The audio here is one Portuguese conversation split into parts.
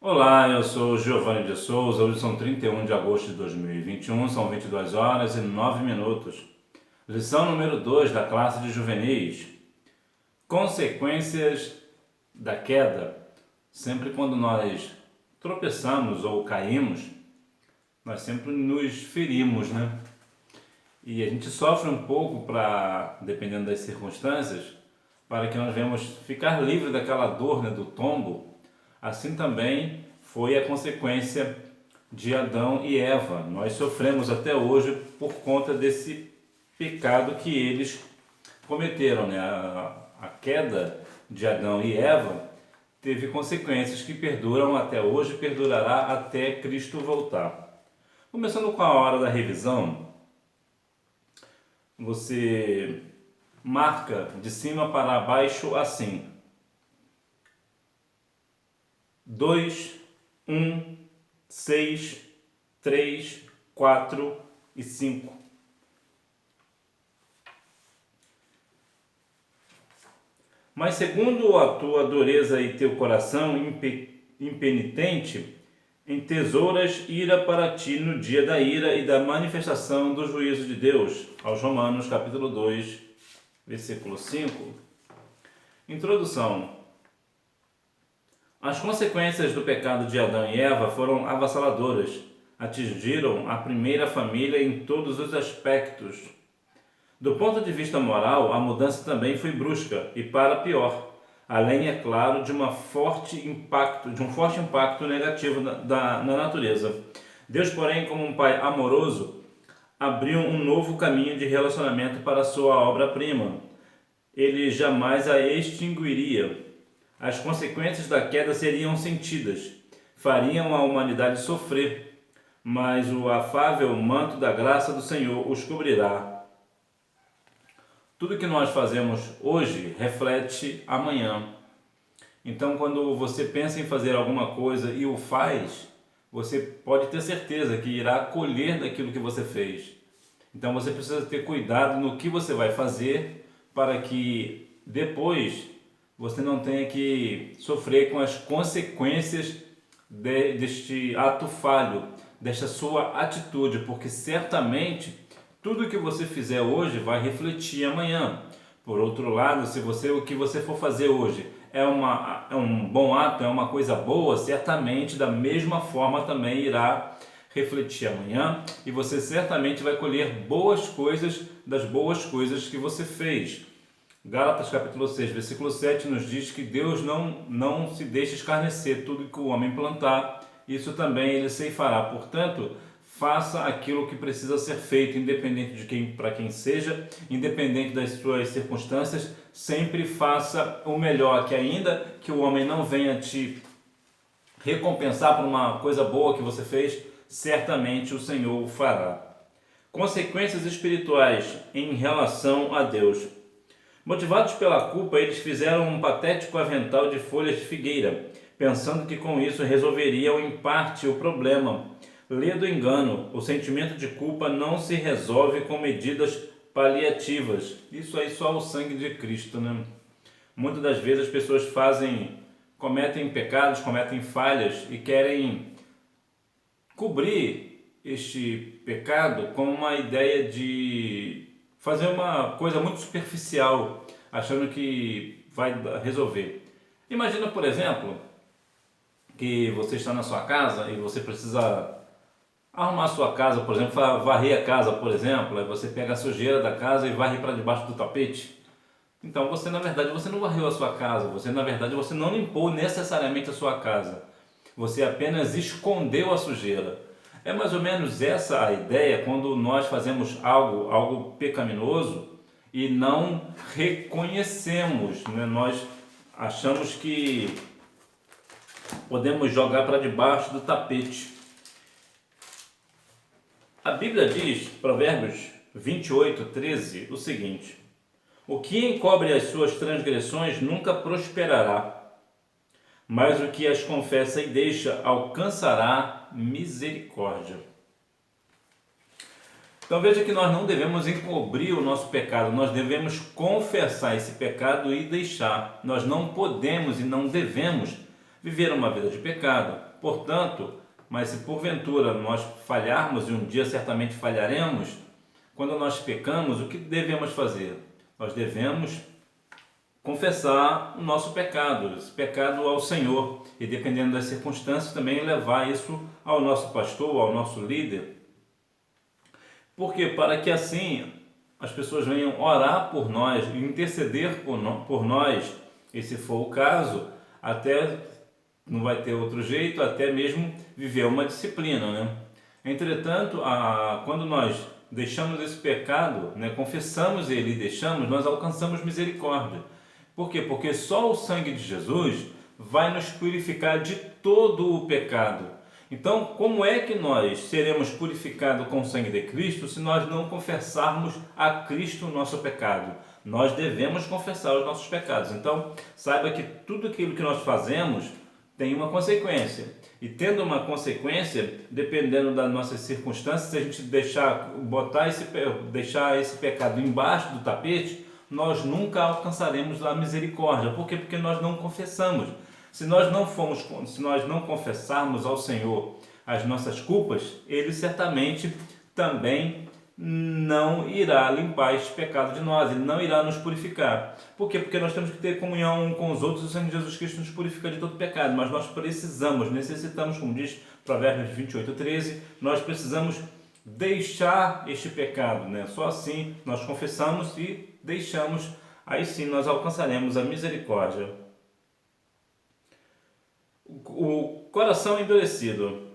Olá, eu sou Giovanni de Souza. Hoje são 31 de agosto de 2021, são 22 horas e 9 minutos. Lição número 2 da classe de juvenis. Consequências da queda. Sempre quando nós tropeçamos ou caímos, nós sempre nos ferimos, né? E a gente sofre um pouco dependendo das circunstâncias, para que nós venhamos ficar livre daquela dor, né, do tombo. Assim também foi a consequência de Adão e Eva. Nós sofremos até hoje por conta desse pecado que eles cometeram, né? A queda de Adão e Eva teve consequências que perduram até hoje e perdurará até Cristo voltar. Começando com a hora da revisão, você marca de cima para baixo assim: 2, 1, 6, 3, 4 e 5. Mas segundo a tua dureza e teu coração impenitente, entesouras ira para ti no dia da ira e da manifestação do juízo de Deus. Aos Romanos, capítulo 2, versículo 5. Introdução. As consequências do pecado de Adão e Eva foram avassaladoras. Atingiram a primeira família em todos os aspectos. Do ponto de vista moral, a mudança também foi brusca e para pior, além, é claro, de um forte impacto negativo na natureza. Deus, porém, como um pai amoroso, abriu um novo caminho de relacionamento para a sua obra-prima. Ele jamais a extinguiria. As consequências da queda seriam sentidas, fariam a humanidade sofrer, mas o afável manto da graça do Senhor os cobrirá. Tudo que nós fazemos hoje reflete amanhã. Então, quando você pensa em fazer alguma coisa e o faz, você pode ter certeza que irá colher daquilo que você fez. Então, você precisa ter cuidado no que você vai fazer para que depois você não tenha que sofrer com as consequências deste ato falho, desta sua atitude, porque certamente tudo que você fizer hoje vai refletir amanhã. Por outro lado, se o que você for fazer hoje é um bom ato, é uma coisa boa, certamente da mesma forma também irá refletir amanhã e você certamente vai colher boas coisas das boas coisas que você fez. Gálatas capítulo 6, versículo 7 nos diz que Deus não se deixa escarnecer tudo que o homem plantar, isso também ele ceifará. Portanto, faça aquilo que precisa ser feito, independente para quem seja, independente das suas circunstâncias, sempre faça o melhor, que ainda que o homem não venha te recompensar por uma coisa boa que você fez, certamente o Senhor o fará. Consequências espirituais em relação a Deus. Motivados pela culpa, eles fizeram um patético avental de folhas de figueira, pensando que com isso resolveriam em parte o problema. Lê do engano, o sentimento de culpa não se resolve com medidas paliativas. Isso aí só o sangue de Cristo, né? Muitas das vezes as pessoas cometem pecados, cometem falhas e querem cobrir este pecado com uma ideia de fazer uma coisa muito superficial, achando que vai resolver. Imagina, por exemplo, que você está na sua casa e você precisa arrumar a sua casa, por exemplo, varrer a casa, por exemplo, aí você pega a sujeira da casa e varre para debaixo do tapete. Então você, na verdade, você não varreu a sua casa, você não limpou necessariamente a sua casa. Você apenas escondeu a sujeira. É mais ou menos essa a ideia quando nós fazemos algo pecaminoso e não reconhecemos, né? Nós achamos que podemos jogar para debaixo do tapete. A Bíblia diz, Provérbios 28, 13, o seguinte: o que encobre as suas transgressões nunca prosperará, mas o que as confessa e deixa alcançará misericórdia. Então veja que nós não devemos encobrir o nosso pecado, nós devemos confessar esse pecado e deixar. Nós não podemos e não devemos viveram uma vida de pecado. Portanto, mas se porventura nós falharmos, e um dia certamente falharemos, quando nós pecamos, o que devemos fazer? Nós devemos confessar o nosso pecado, esse pecado ao Senhor, e dependendo das circunstâncias também levar isso ao nosso pastor, ao nosso líder. Porque para que assim as pessoas venham orar por nós, interceder por nós, e se for o caso, até não vai ter outro jeito, até mesmo viver uma disciplina, né? Entretanto, quando nós deixamos esse pecado, né, confessamos ele e deixamos, nós alcançamos misericórdia. Por quê? Porque só o sangue de Jesus vai nos purificar de todo o pecado. Então, como é que nós seremos purificados com o sangue de Cristo se nós não confessarmos a Cristo o nosso pecado? Nós devemos confessar os nossos pecados. Então, saiba que tudo aquilo que nós fazemos tem uma consequência. E tendo uma consequência, dependendo das nossas circunstâncias, se a gente deixar esse pecado embaixo do tapete, nós nunca alcançaremos a misericórdia. Por quê? Porque nós não confessamos. Se nós não confessarmos ao Senhor as nossas culpas, Ele certamente também não irá limpar este pecado de nós, Ele não irá nos purificar. Por quê? Porque nós temos que ter comunhão uns com os outros, e o Senhor Jesus Cristo nos purifica de todo pecado, mas nós necessitamos, como diz Provérbios 28:13, nós precisamos deixar este pecado, né? Só assim nós confessamos e deixamos, aí sim nós alcançaremos a misericórdia. O coração endurecido.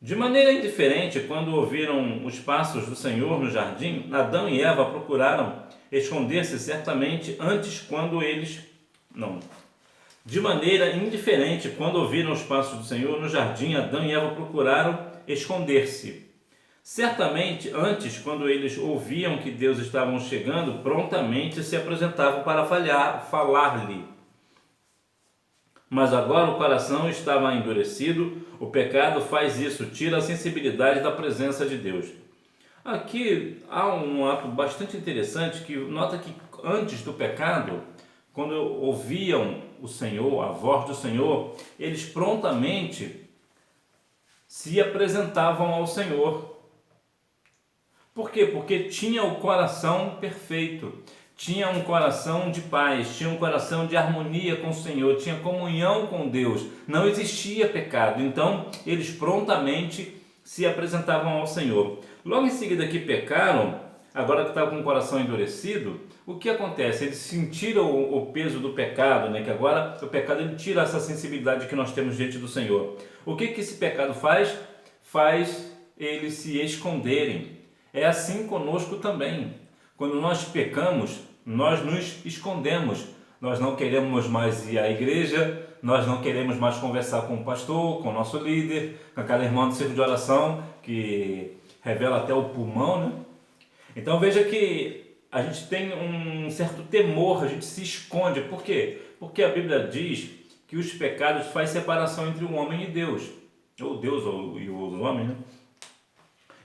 De maneira indiferente, quando ouviram os passos do Senhor no jardim, Adão e Eva procuraram esconder-se certamente antes quando eles... Não. De maneira indiferente, quando ouviram os passos do Senhor no jardim, Adão e Eva procuraram esconder-se. Certamente, antes, quando eles ouviam que Deus estava chegando, prontamente se apresentavam para falar-lhe. Mas agora o coração estava endurecido, o pecado faz isso, tira a sensibilidade da presença de Deus. Aqui há um ato bastante interessante, que nota que antes do pecado, quando ouviam o Senhor, a voz do Senhor, eles prontamente se apresentavam ao Senhor. Por quê? Porque tinha o coração perfeito, tinha um coração de paz, tinha um coração de harmonia com o Senhor, tinha comunhão com Deus, não existia pecado, então eles prontamente se apresentavam ao Senhor. Logo em seguida que pecaram, agora que estavam com o coração endurecido, o que acontece? Eles sentiram o peso do pecado, né? Que agora o pecado ele tira essa sensibilidade que nós temos diante do Senhor. O que esse pecado faz? Faz eles se esconderem. É assim conosco também. Quando nós pecamos, nós nos escondemos. Nós não queremos mais ir à igreja, nós não queremos mais conversar com o pastor, com o nosso líder, com aquela irmã do círculo de oração que revela até o pulmão, né? Então veja que a gente tem um certo temor, a gente se esconde. Por quê? Porque a Bíblia diz que os pecados fazem separação entre o homem e Deus. Ou Deus e os homens, né?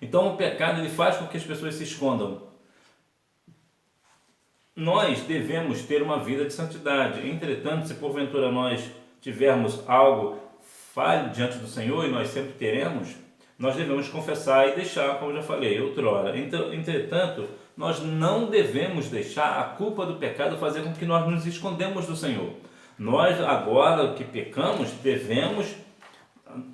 Então o pecado ele faz com que as pessoas se escondam. Nós devemos ter uma vida de santidade. Entretanto, se porventura nós tivermos algo falho diante do Senhor, e nós sempre teremos, nós devemos confessar e deixar, como já falei outrora. Entretanto, nós não devemos deixar a culpa do pecado fazer com que nós nos escondemos do Senhor. Nós, agora que pecamos, devemos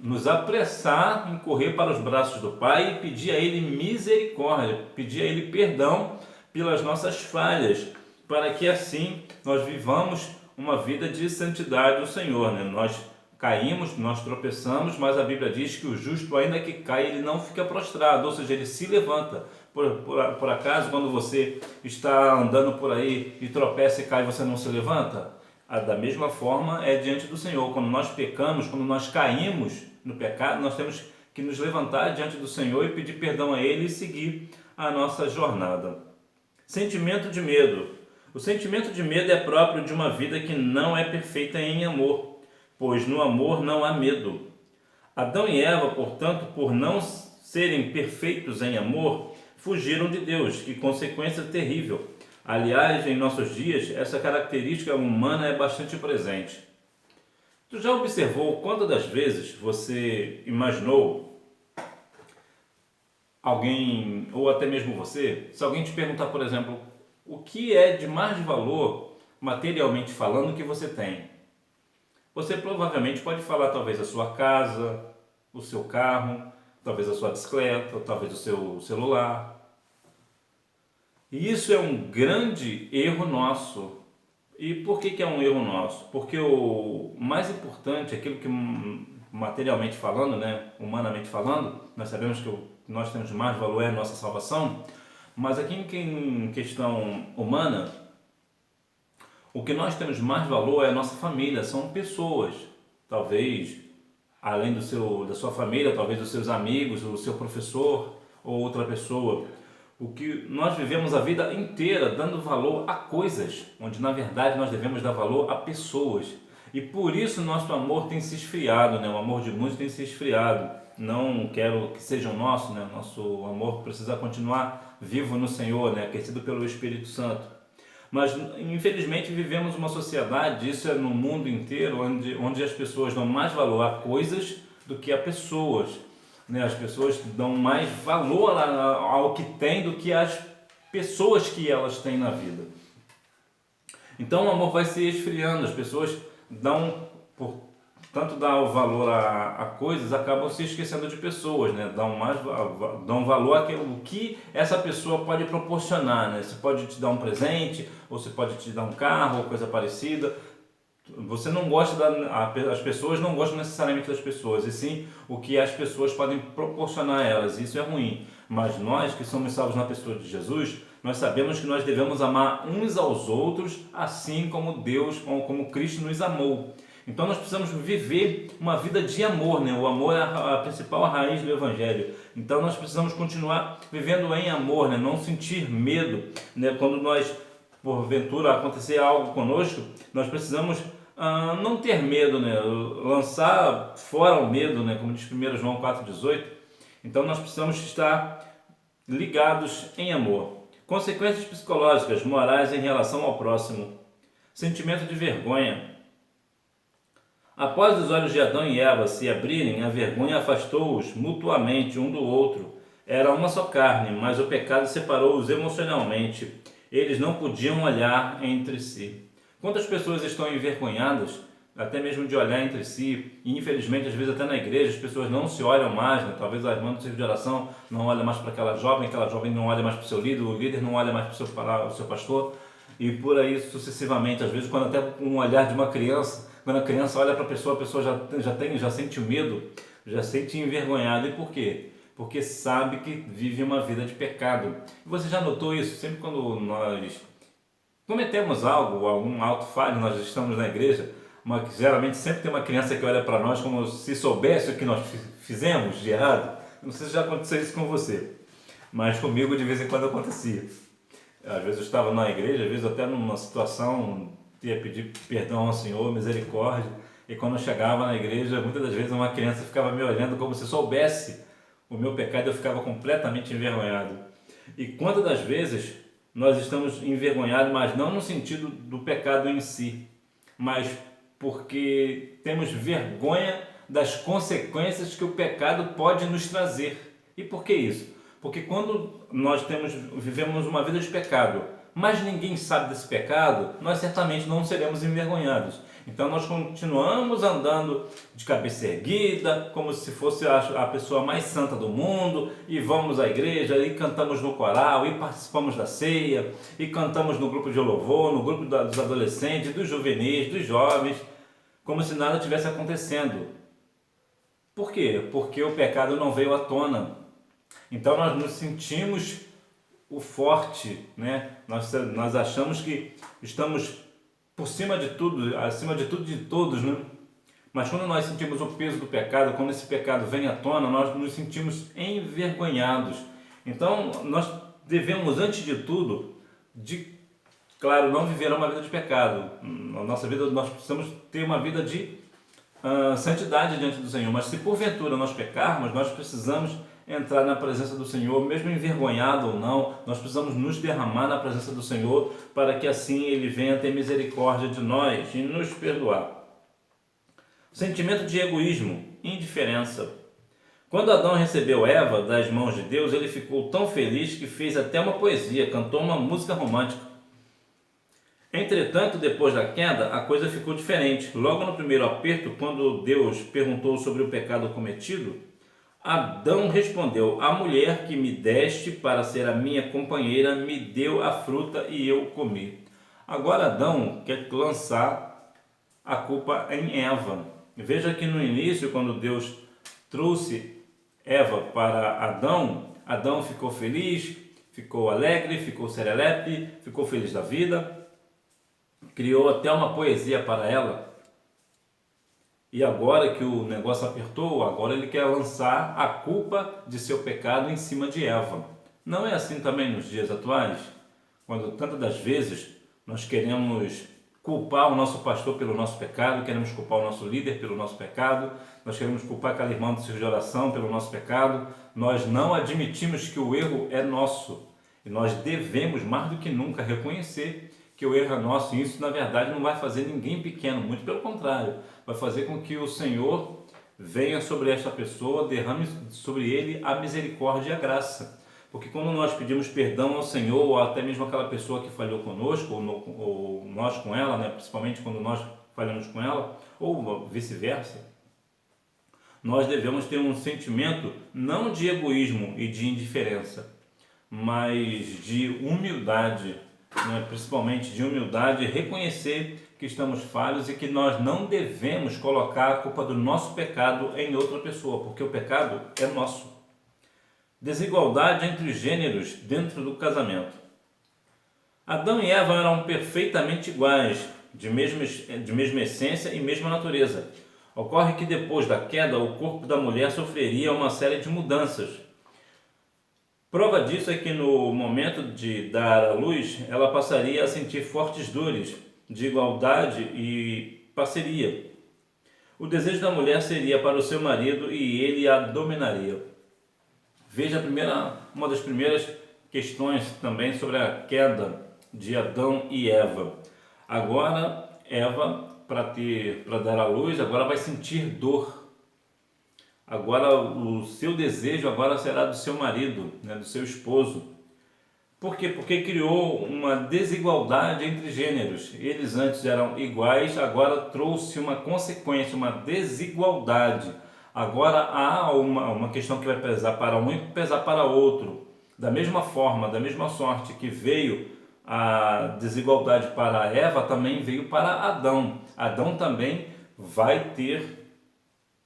nos apressar em correr para os braços do Pai e pedir a Ele misericórdia, pedir a Ele perdão pelas nossas falhas, para que assim nós vivamos uma vida de santidade do Senhor, né? Nós caímos, nós tropeçamos, mas a Bíblia diz que o justo, ainda que cai, ele não fica prostrado, ou seja, ele se levanta. Por acaso, quando você está andando por aí e tropeça e cai, você não se levanta? Da mesma forma é diante do Senhor. Quando nós pecamos, quando nós caímos no pecado, nós temos que nos levantar diante do Senhor e pedir perdão a Ele e seguir a nossa jornada. Sentimento de medo. O sentimento de medo é próprio de uma vida que não é perfeita em amor, pois no amor não há medo. Adão e Eva, portanto, por não serem perfeitos em amor, fugiram de Deus. Que consequência terrível! Aliás, em nossos dias, essa característica humana é bastante presente. Tu já observou quantas das vezes você imaginou alguém, ou até mesmo você, se alguém te perguntar, por exemplo, o que é de mais de valor, materialmente falando, que você tem? Você provavelmente pode falar talvez a sua casa, o seu carro, talvez a sua bicicleta, ou talvez o seu celular. E isso é um grande erro nosso. E por que é um erro nosso? Porque o mais importante, aquilo que materialmente falando, né, humanamente falando, nós sabemos que nós temos mais valor é a nossa salvação, mas aqui em questão humana, o que nós temos mais valor é a nossa família, são pessoas. Talvez, além da sua família, talvez os seus amigos, o seu professor ou outra pessoa. O que nós vivemos a vida inteira dando valor a coisas, onde na verdade nós devemos dar valor a pessoas. E por isso nosso amor tem se esfriado, né? O amor de muitos tem se esfriado. Não quero que seja o nosso, né? Nosso amor precisa continuar vivo no Senhor, né? Aquecido pelo Espírito Santo. Mas infelizmente vivemos uma sociedade, isso é no mundo inteiro, onde as pessoas dão mais valor a coisas do que a pessoas. Né? As pessoas dão mais valor ao que têm do que às pessoas que elas têm na vida. Então o amor vai se esfriando, as pessoas dão, por tanto dar o valor a coisas, acabam se esquecendo de pessoas, né? Dão valor àquilo que essa pessoa pode proporcionar, né? Se pode te dar um presente, ou se pode te dar um carro, ou coisa parecida. Você não gosta as pessoas não gostam necessariamente das pessoas, e sim o que as pessoas podem proporcionar a elas. Isso é ruim. Mas nós que somos salvos na pessoa de Jesus, nós sabemos que nós devemos amar uns aos outros, assim como Deus, como Cristo nos amou. Então nós precisamos viver uma vida de amor, né? O amor é a principal raiz do Evangelho. Então nós precisamos continuar vivendo em amor, né? Não sentir medo, né? Quando nós, porventura, acontecer algo conosco, nós precisamos não ter medo, né? Lançar fora o medo, né? Como diz 1 João 4,18. Então nós precisamos estar ligados em amor. Consequências psicológicas, morais em relação ao próximo. Sentimento de vergonha. Após os olhos de Adão e Eva se abrirem, a vergonha afastou-os mutuamente um do outro. Era uma só carne, mas o pecado separou-os emocionalmente. Eles não podiam olhar entre si. Quantas pessoas estão envergonhadas, até mesmo de olhar entre si, e infelizmente às vezes até na igreja as pessoas não se olham mais, né? Talvez a irmã do serviço de oração não olha mais para aquela jovem não olha mais para o seu líder, o líder não olha mais para o seu pastor, e por aí sucessivamente. Às vezes quando até um olhar de uma criança, quando a criança olha para a pessoa já sente medo, já sente envergonhado. E por quê? Porque sabe que vive uma vida de pecado. E você já notou isso? Sempre quando nós cometemos algum ato falho, nós estamos na igreja, mas geralmente sempre tem uma criança que olha para nós como se soubesse o que nós fizemos de errado. Não sei se já aconteceu isso com você, mas comigo de vez em quando acontecia. Às vezes eu estava na igreja, às vezes até numa situação, ia pedir perdão ao Senhor, misericórdia, e quando eu chegava na igreja, muitas das vezes uma criança ficava me olhando como se soubesse o meu pecado, eu ficava completamente envergonhado. E quantas das vezes nós estamos envergonhados, mas não no sentido do pecado em si, mas porque temos vergonha das consequências que o pecado pode nos trazer. E por que isso? Porque quando nós vivemos uma vida de pecado, mas ninguém sabe desse pecado, nós certamente não seremos envergonhados. Então nós continuamos andando de cabeça erguida, como se fosse a pessoa mais santa do mundo, e vamos à igreja, e cantamos no coral, e participamos da ceia, e cantamos no grupo de louvor, no grupo dos adolescentes, dos juvenis, dos jovens, como se nada tivesse acontecendo. Por quê? Porque o pecado não veio à tona. Então nós nos sentimos o forte, né? Nós achamos que estamos por cima de tudo, acima de tudo e de todos, né? Mas quando nós sentimos o peso do pecado, quando esse pecado vem à tona, nós nos sentimos envergonhados. Então nós devemos, antes de tudo, claro, não viver uma vida de pecado. Na nossa vida nós precisamos ter uma vida de santidade diante do Senhor. Mas se porventura nós pecarmos, nós precisamos entrar na presença do Senhor, mesmo envergonhado ou não, nós precisamos nos derramar na presença do Senhor, para que assim Ele venha ter misericórdia de nós e nos perdoar. Sentimento de egoísmo, indiferença. Quando Adão recebeu Eva das mãos de Deus, ele ficou tão feliz que fez até uma poesia, cantou uma música romântica. Entretanto, depois da queda, a coisa ficou diferente. Logo no primeiro aperto, quando Deus perguntou sobre o pecado cometido, Adão respondeu: a mulher que me deste para ser a minha companheira me deu a fruta e eu comi. Agora Adão quer lançar a culpa em Eva. Veja que no início, quando Deus trouxe Eva para Adão, Adão ficou feliz, ficou alegre, ficou serelepe, ficou feliz da vida, criou até uma poesia para ela. E agora que o negócio apertou, agora ele quer lançar a culpa de seu pecado em cima de Eva. Não é assim também nos dias atuais? Quando tantas das vezes nós queremos culpar o nosso pastor pelo nosso pecado, queremos culpar o nosso líder pelo nosso pecado, nós queremos culpar aquela irmã do círculo de oração pelo nosso pecado, nós não admitimos que o erro é nosso. E nós devemos, mais do que nunca, reconhecer que o erro é nosso, e isso na verdade não vai fazer ninguém pequeno, muito pelo contrário, vai fazer com que o Senhor venha sobre esta pessoa, derrame sobre ele a misericórdia e a graça. Porque quando nós pedimos perdão ao Senhor, ou até mesmo aquela pessoa que falhou conosco, ou nós com ela, né, principalmente quando nós falhamos com ela, ou vice-versa, nós devemos ter um sentimento não de egoísmo e de indiferença, mas de humildade, né? Principalmente de humildade, reconhecer que estamos falhos e que nós não devemos colocar a culpa do nosso pecado em outra pessoa, porque o pecado é nosso. Desigualdade entre os gêneros dentro do casamento. Adão e Eva eram perfeitamente iguais, de mesma essência e mesma natureza. Ocorre que depois da queda, o corpo da mulher sofreria uma série de mudanças. Prova disso é que no momento de dar à luz, ela passaria a sentir fortes dores de igualdade e parceria. O desejo da mulher seria para o seu marido e ele a dominaria. Veja uma das primeiras questões também sobre a queda de Adão e Eva. Agora, Eva, para dar à luz, agora vai sentir dor. Agora o seu desejo agora será do seu marido, né, do seu esposo. Por quê? Porque criou uma desigualdade entre gêneros. Eles antes eram iguais, agora trouxe uma consequência, uma desigualdade. Agora há uma questão que vai pesar para um e pesar para outro. Da mesma forma, da mesma sorte que veio a desigualdade para Eva, também veio para Adão. Adão também vai ter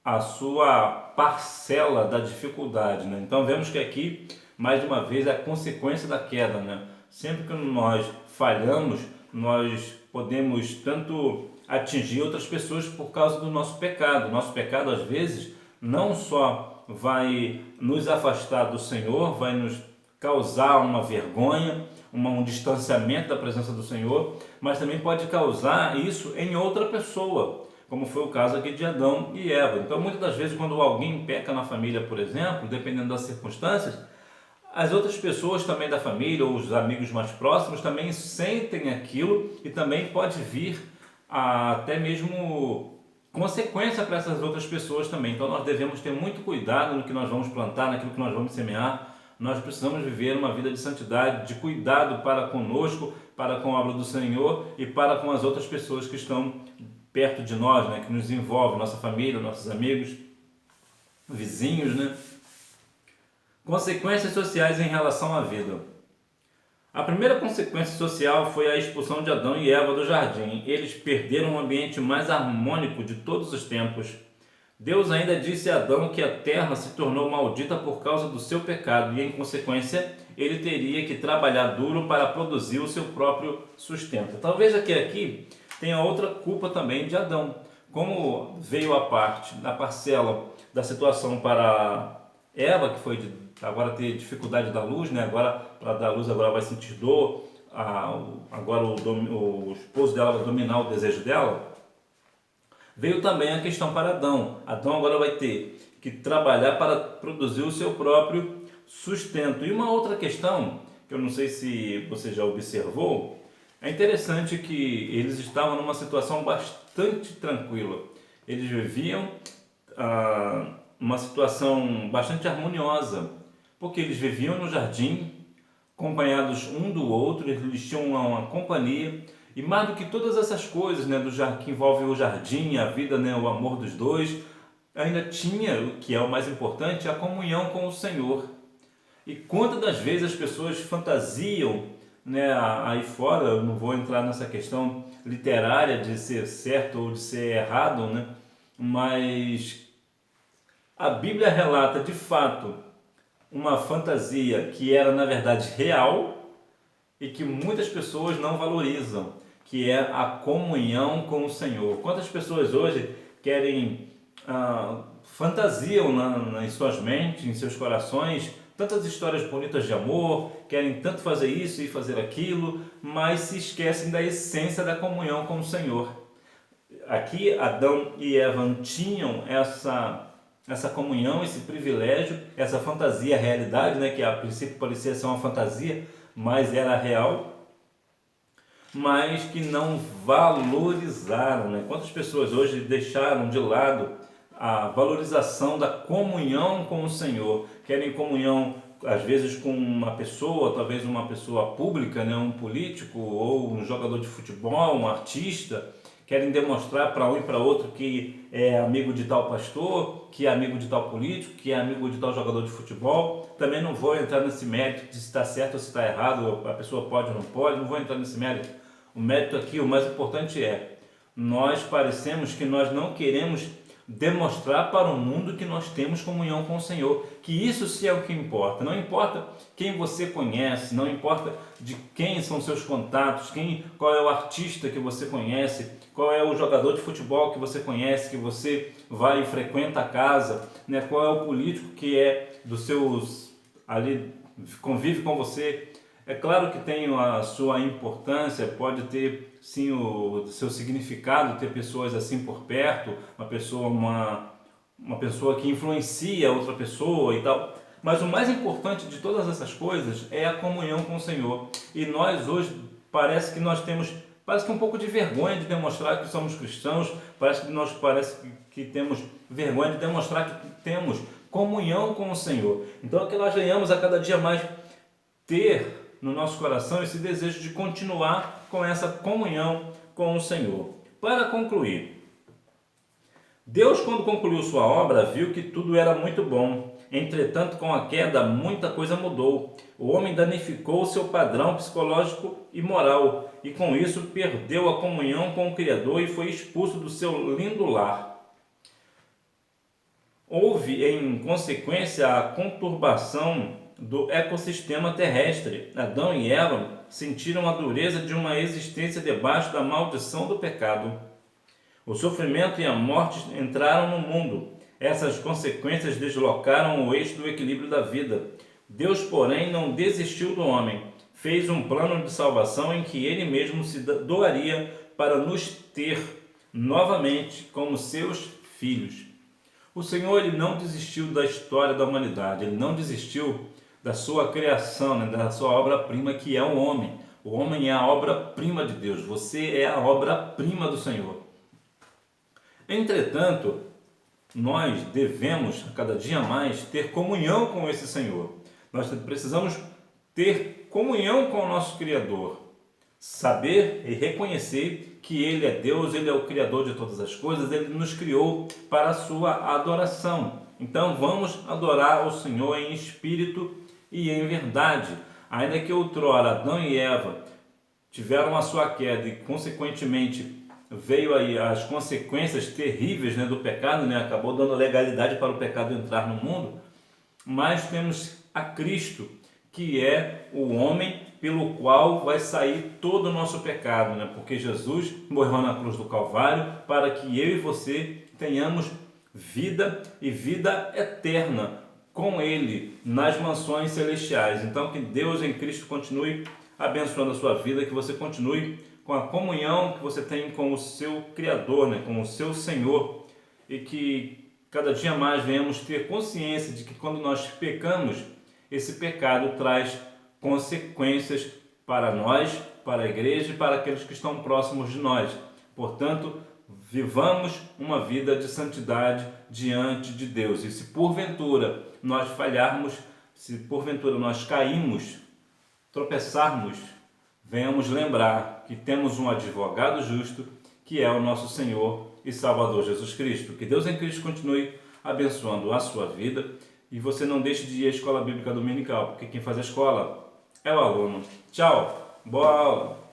a sua parcela da dificuldade, né? Então vemos que aqui, mais uma vez, é a consequência da queda, né? Sempre que nós falhamos, nós podemos tanto atingir outras pessoas por causa do nosso pecado. Nosso pecado, às vezes, não só vai nos afastar do Senhor, vai nos causar uma vergonha, um distanciamento da presença do Senhor, mas também pode causar isso em outra pessoa, como foi o caso aqui de Adão e Eva. Então, muitas das vezes, quando alguém peca na família, por exemplo, dependendo das circunstâncias, as outras pessoas também da família, ou os amigos mais próximos, também sentem aquilo e também pode vir até mesmo consequência para essas outras pessoas também. Então, nós devemos ter muito cuidado no que nós vamos plantar, naquilo que nós vamos semear. Nós precisamos viver uma vida de santidade, de cuidado para conosco, para com a obra do Senhor e para com as outras pessoas que estão perto de nós, né, que nos envolve, nossa família, nossos amigos, vizinhos, né? Consequências sociais em relação à vida. A primeira consequência social foi a expulsão de Adão e Eva do jardim. Eles perderam o ambiente mais harmônico de todos os tempos. Deus ainda disse a Adão que a terra se tornou maldita por causa do seu pecado e, em consequência, ele teria que trabalhar duro para produzir o seu próprio sustento. Talvez aqui tenha outra culpa também de Adão. Como veio a parcela da situação para Eva, que foi agora ter dificuldade da luz, né? Agora para dar luz agora vai sentir dor, agora o esposo dela vai dominar o desejo dela. Veio também a questão para Adão. Adão agora vai ter que trabalhar para produzir o seu próprio sustento. E uma outra questão, que eu não sei se você já observou, é interessante que eles estavam numa situação bastante tranquila. Eles viviam uma situação bastante harmoniosa, porque eles viviam no jardim, acompanhados um do outro, eles tinham uma companhia, e mais do que todas essas coisas, né, do jardim, que envolvem o jardim, a vida, né, o amor dos dois, ainda tinha, o que é o mais importante, a comunhão com o Senhor. E quantas das vezes as pessoas fantasiam, né, aí fora, eu não vou entrar nessa questão literária de ser certo ou de ser errado, né, mas a Bíblia relata de fato uma fantasia que era na verdade real e que muitas pessoas não valorizam, que é a comunhão com o Senhor. Quantas pessoas hoje querem, fantasiam em suas mentes, em seus corações, tantas histórias bonitas de amor, querem tanto fazer isso e fazer aquilo, mas se esquecem da essência da comunhão com o Senhor. Aqui Adão e Eva tinham essa comunhão, esse privilégio, essa fantasia, realidade, né, que a princípio parecia ser uma fantasia, mas era real, mas que não valorizaram, né? Quantas pessoas hoje deixaram de lado a valorização da comunhão com o Senhor, querem comunhão às vezes com uma pessoa, talvez uma pessoa pública, né, um político ou um jogador de futebol, um artista, querem demonstrar para um e para outro que é amigo de tal pastor, que é amigo de tal político, que é amigo de tal jogador de futebol. Também não vou entrar nesse mérito de se está certo ou se está errado, a pessoa pode ou não pode, não vou entrar nesse mérito. O mérito aqui, o mais importante é, nós parecemos que nós não queremos demonstrar para o mundo que nós temos comunhão com o Senhor, que isso sim é o que importa. Não importa quem você conhece, não importa de quem são seus contatos, qual é o artista que você conhece, qual é o jogador de futebol que você conhece, que você vai e frequenta a casa, né? Qual é o político que é dos seus ali, convive com você. É claro que tem a sua importância, pode ter sim o seu significado, ter pessoas assim por perto, uma pessoa que influencia outra pessoa e tal. Mas o mais importante de todas essas coisas é a comunhão com o Senhor. E nós hoje parece que um pouco de vergonha de demonstrar que somos cristãos, parece que temos vergonha de demonstrar que temos comunhão com o Senhor. Então é que nós venhamos a cada dia mais ter no nosso coração esse desejo de continuar com essa comunhão com o Senhor. Para concluir, Deus, quando concluiu sua obra, viu que tudo era muito bom. Entretanto, com a queda, muita coisa mudou. O homem danificou seu padrão psicológico e moral, e com isso perdeu a comunhão com o Criador e foi expulso do seu lindo lar. Houve, em consequência, a conturbação do ecossistema terrestre. Adão e Eva sentiram a dureza de uma existência debaixo da maldição do pecado. O sofrimento e a morte entraram no mundo. Essas consequências deslocaram o eixo do equilíbrio da vida. Deus, porém, não desistiu do homem. Fez um plano de salvação em que ele mesmo se doaria para nos ter novamente como seus filhos. O Senhor, ele não desistiu da história da humanidade, ele não desistiu da sua criação, né, da sua obra-prima, que é o homem. O homem é a obra-prima de Deus, você é a obra-prima do Senhor. Entretanto, nós devemos, a cada dia mais, ter comunhão com esse Senhor. Nós precisamos ter comunhão com o nosso Criador, saber e reconhecer que Ele é Deus, Ele é o Criador de todas as coisas, Ele nos criou para a sua adoração. Então vamos adorar o Senhor em espírito e em verdade. Ainda que outrora Adão e Eva tiveram a sua queda e consequentemente veio aí as consequências terríveis, né, do pecado, né, acabou dando legalidade para o pecado entrar no mundo, mas temos a Cristo, que é o homem pelo qual vai sair todo o nosso pecado, né? Porque Jesus morreu na cruz do Calvário para que eu e você tenhamos vida e vida eterna com Ele nas mansões celestiais. Então que Deus em Cristo continue abençoando a sua vida, que você continue com a comunhão que você tem com o seu Criador, né? Com o seu Senhor, e que cada dia mais venhamos ter consciência de que quando nós pecamos, esse pecado traz consequências para nós, para a igreja e para aqueles que estão próximos de nós. Portanto, vivamos uma vida de santidade diante de Deus. E se porventura nós falharmos, se porventura nós caímos, tropeçarmos, venhamos lembrar que temos um advogado justo, que é o nosso Senhor e Salvador Jesus Cristo. Que Deus em Cristo continue abençoando a sua vida e você não deixe de ir à escola bíblica dominical, porque quem faz a escola é o aluno. Tchau, boa aula!